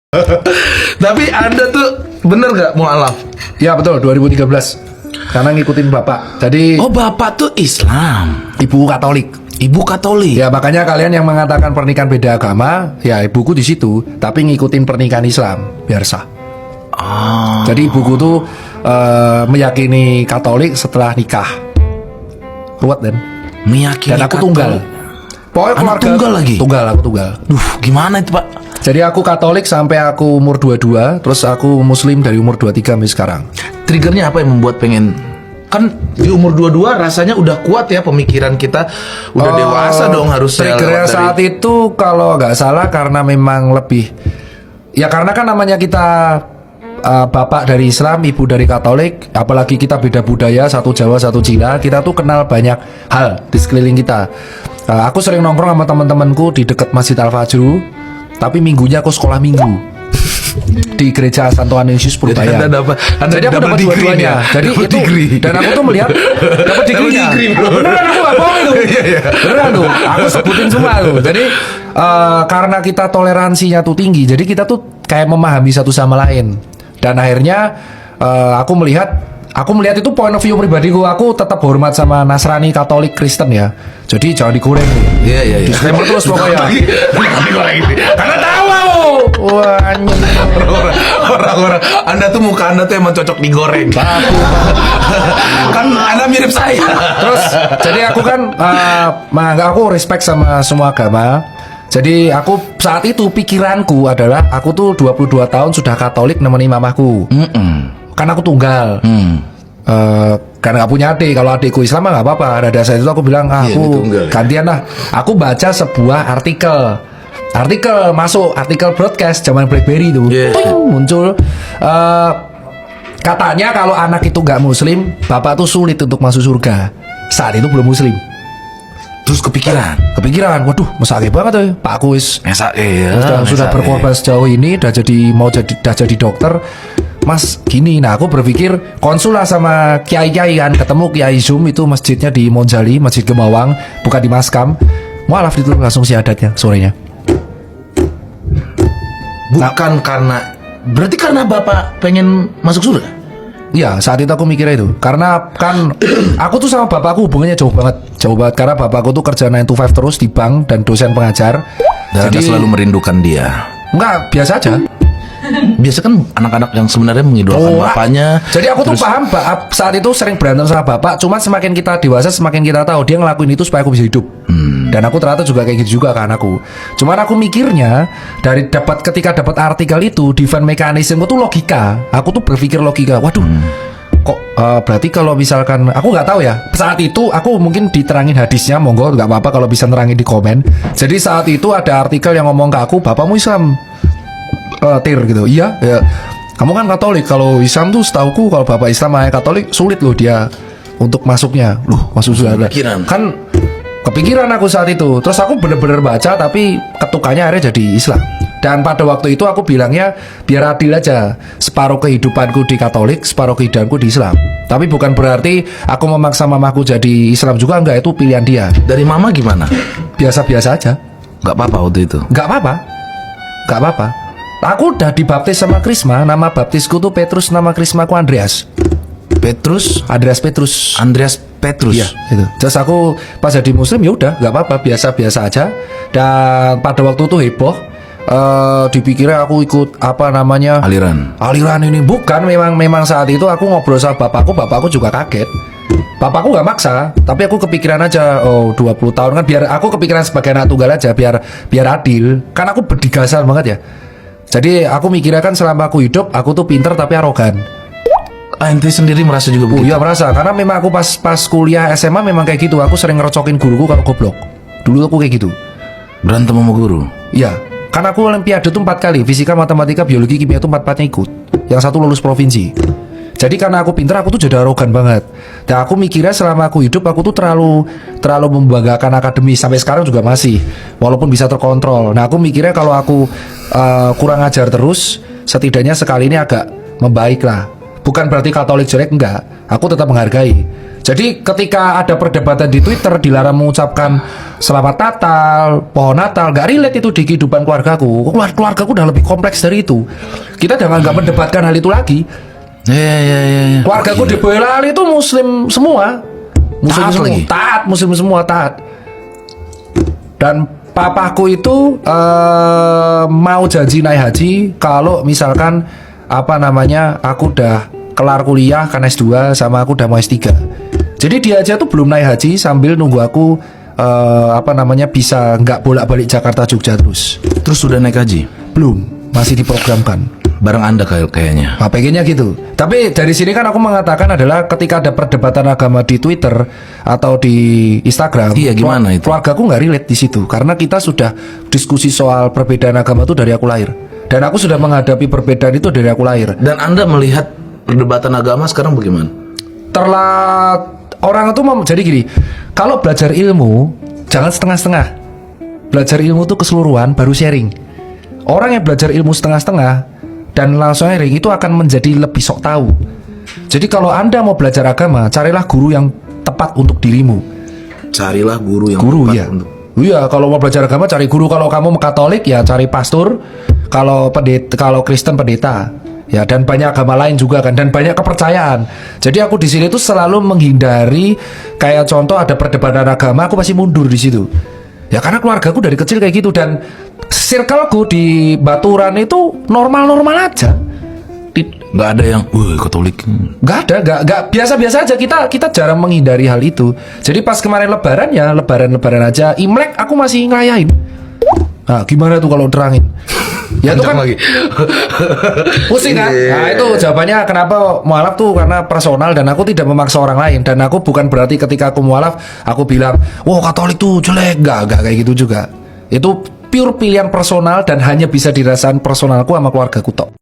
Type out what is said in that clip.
Tapi Anda tuh bener gak mualaf? Ya betul, 2013. Karena ngikutin bapak. Jadi Oh, bapak tuh Islam, ibu Katolik. ibu Katolik. Ya makanya kalian yang mengatakan pernikahan beda agama, ya ibuku di situ, tapi ngikutin pernikahan Islam biar sah. Ah, Jadi ibuku tuh meyakini Katolik setelah nikah. Ruwet dan meyakini aku Katolik. tunggal. Pokoknya Anak keluarga tunggal lagi? Tunggal, aku tunggal. Duh, gimana itu Pak? Jadi aku Katolik sampai aku umur 22, terus aku Muslim dari umur 23 sampai sekarang. Triggernya apa yang membuat pengen? Kan di umur 22 rasanya udah kuat ya pemikiran kita, udah dewasa dong harusnya. Triggernya lewat dari- saat itu kalau nggak salah karena memang lebih, ya karena kan namanya kita bapak dari Islam, ibu dari Katolik, apalagi kita beda budaya, satu Jawa satu Cina, kita tuh kenal banyak hal di sekeliling kita. Aku sering nongkrong sama teman-temanku di dekat Masjid Al Fajru, tapi minggunya aku sekolah minggu di gereja Santo Anisius Purbaya. Anda Jadi aku double dapat degree nih dua-duanya. ya? Jadi Double itu degree. dan aku tuh melihat dapat degree-nya. degree, bro. Beneran aku gak bohong itu. Beneran tuh. Aku sebutin semua tuh. Jadi karena kita toleransinya tuh tinggi, jadi kita tuh kayak memahami satu sama lain. Dan akhirnya aku melihat itu point of view pribadiku. Aku tetap hormat sama Nasrani, Katolik, Kristen ya. Jadi jangan digoreng. Iya, iya, iya. Disclaimer terus pokoknya. Karena tahu aku. Wah, anjing. Orang-orang Anda tuh muka Anda tuh emang cocok digoreng. Kan Anda mirip saya. Terus jadi aku kan aku respect sama semua agama. Jadi aku saat itu pikiranku adalah aku tuh 22 tahun sudah Katolik nemeni mamahku. Kan aku tunggal. Karena gak punya adik. Kalau adikku Islam mah gak apa-apa. Pada saat itu aku bilang Iya, aku ditunggal. gantian lah. Aku baca sebuah artikel masuk artikel broadcast zaman BlackBerry itu. Iya. Ting, muncul katanya kalau anak itu nggak Muslim, bapak tuh sulit untuk masuk surga. Saat itu belum Muslim. Terus kepikiran. Waduh, mesake banget tuh. Pak Kuis sudah berkorban sejauh ini, udah jadi dokter. Mas gini, nah aku berpikir konsul lah sama kiai-kiai kan, ketemu Kiai Zoom itu masjidnya di Monjali, Masjid Gemawang, bukan di Maskam. Mualaf itu langsung syahadatnya sorenya. Bukan berarti karena Bapak pengen masuk surga? Iya, saat itu aku mikirnya itu. Karena kan aku tuh sama bapakku hubungannya jauh banget karena bapakku tuh kerja 9 to 5 terus di bank dan dosen pengajar. Dan Anda selalu merindukan dia. Enggak, biasa aja. Biasa kan anak-anak yang sebenarnya mengidolakan bapaknya. Jadi aku tuh terus- paham saat itu sering berantem sama bapak. Cuman semakin kita dewasa semakin kita tahu dia ngelakuin itu supaya aku bisa hidup. Dan aku ternyata juga kayak gitu juga kan aku. Cuman aku mikirnya ketika dapat artikel itu defense mechanism itu logika. Aku tuh berpikir logika. Waduh. Kok berarti kalau misalkan aku nggak tahu ya. Saat itu aku mungkin diterangin hadisnya, monggo nggak apa-apa kalau bisa nerangin di komen. Jadi saat itu ada artikel yang ngomong ke aku, bapakmu Islam. Tir gitu. Iya, ya. Kamu kan Katolik. Kalau Islam tuh setauku kalau bapak Islam ayah Katolik sulit loh dia untuk masuknya. Loh, masuk surga. Kepikiran. Kan kepikiran aku saat itu. Terus aku bener-bener baca tapi ketukannya akhirnya jadi Islam. Dan pada waktu itu aku bilangnya biar adil aja. Separuh kehidupanku di Katolik, separuh kehidupanku di Islam. Tapi bukan berarti aku memaksa mamaku jadi Islam juga, enggak, itu pilihan dia. Dari mama gimana? Biasa-biasa aja. Nggak apa-apa waktu itu. Nggak apa-apa. Aku udah dibaptis sama Krisma. Nama baptisku tuh Petrus, nama Krismaku Andreas Andreas Petrus. Andreas Petrus. Iya, itu. Terus aku pas jadi Muslim ya udah, nggak apa-apa, biasa-biasa aja. Dan pada waktu itu heboh. Dipikirnya aku ikut apa namanya aliran ini. Bukan, memang saat itu aku ngobrol sama bapakku juga kaget. Bapakku nggak maksa, tapi aku kepikiran aja. Oh, 20 tahun kan, biar aku kepikiran sebagai anak tunggal aja, biar adil. Kan aku berdigasan banget ya. Jadi aku mikirnya kan selama aku hidup aku tuh pinter tapi arogan. Ente sendiri merasa juga Oh begitu? iya merasa, karena memang aku pas kuliah SMA memang kayak gitu. Aku sering ngerocokin guruku kalau goblok. Dulu aku kayak gitu. Berantem sama guru? Iya, karena aku olimpiade tuh 4 kali, fisika, matematika, biologi, kimia tuh 4-4-nya ikut. Yang satu lulus provinsi. Jadi karena aku pinter, aku tuh jadi arogan banget. Dan aku mikirnya selama aku hidup aku tuh terlalu membanggakan akademis. Sampai sekarang juga masih, walaupun bisa terkontrol. Nah aku mikirnya kalau aku kurang ajar terus, setidaknya sekali ini agak membaik lah. Bukan berarti Katolik jelek, enggak. Aku tetap menghargai. Jadi ketika ada perdebatan di Twitter dilarang mengucapkan selamat Natal, pohon Natal, gak relate itu di kehidupan keluargaku. Keluargaku udah lebih kompleks dari itu. Kita udah nggak mendebatkan hal itu lagi. Ya. Keluargaku di Boyolali itu Muslim semua. Muslim Taat semua, lagi? taat, Muslim semua taat. Dan papaku itu mau janji naik haji kalau misalkan aku udah kelar kuliah kan S2 sama aku udah mau S3. Jadi dia aja tuh belum naik haji sambil nunggu aku bisa nggak bolak-balik Jakarta Jogja terus. Terus sudah naik haji? Belum, masih diprogramkan. Bareng Anda kayaknya. Nah, pengennya gitu. Tapi dari sini kan aku mengatakan adalah ketika ada perdebatan agama di Twitter atau di Instagram, Iya, gimana itu? keluargaku nggak relate di situ karena kita sudah diskusi soal perbedaan agama itu dari aku lahir. Dan aku sudah menghadapi perbedaan itu dari aku lahir. Dan Anda melihat perdebatan agama sekarang bagaimana? Orang itu jadi gini, kalau belajar ilmu jangan setengah-setengah. Belajar ilmu itu keseluruhan baru sharing. Orang yang belajar ilmu setengah-setengah dan langsung sharing itu akan menjadi lebih sok tahu. Jadi kalau Anda mau belajar agama, carilah guru yang tepat untuk dirimu. Carilah guru yang Guru tepat ya. untuk. Iya, kalau mau belajar agama cari guru. Kalau kamu Katolik ya cari pastor. Kalau Kristen pendeta. Ya, dan banyak agama lain juga kan, dan banyak kepercayaan. Jadi aku di sini tuh selalu menghindari kayak contoh ada perdebatan agama, aku pasti mundur di situ. Ya karena keluargaku dari kecil kayak gitu dan circleku di Baturan itu normal-normal aja. Nggak ada yang, wah Katolik. Nggak biasa-biasa aja, kita jarang menghindari hal itu. Jadi pas kemarin lebaran ya lebaran aja. Imlek aku masih ngerayain. Nah gimana tuh kalau terangin? Ya itu kan lagi. pusing kan? Nah itu jawabannya kenapa mualaf tuh karena personal dan aku tidak memaksa orang lain. Dan aku bukan berarti ketika aku mualaf aku bilang wah Katolik tuh jelek. Nggak kayak gitu juga. Itu pure pilihan personal dan hanya bisa dirasakan personalku sama keluargaku tok.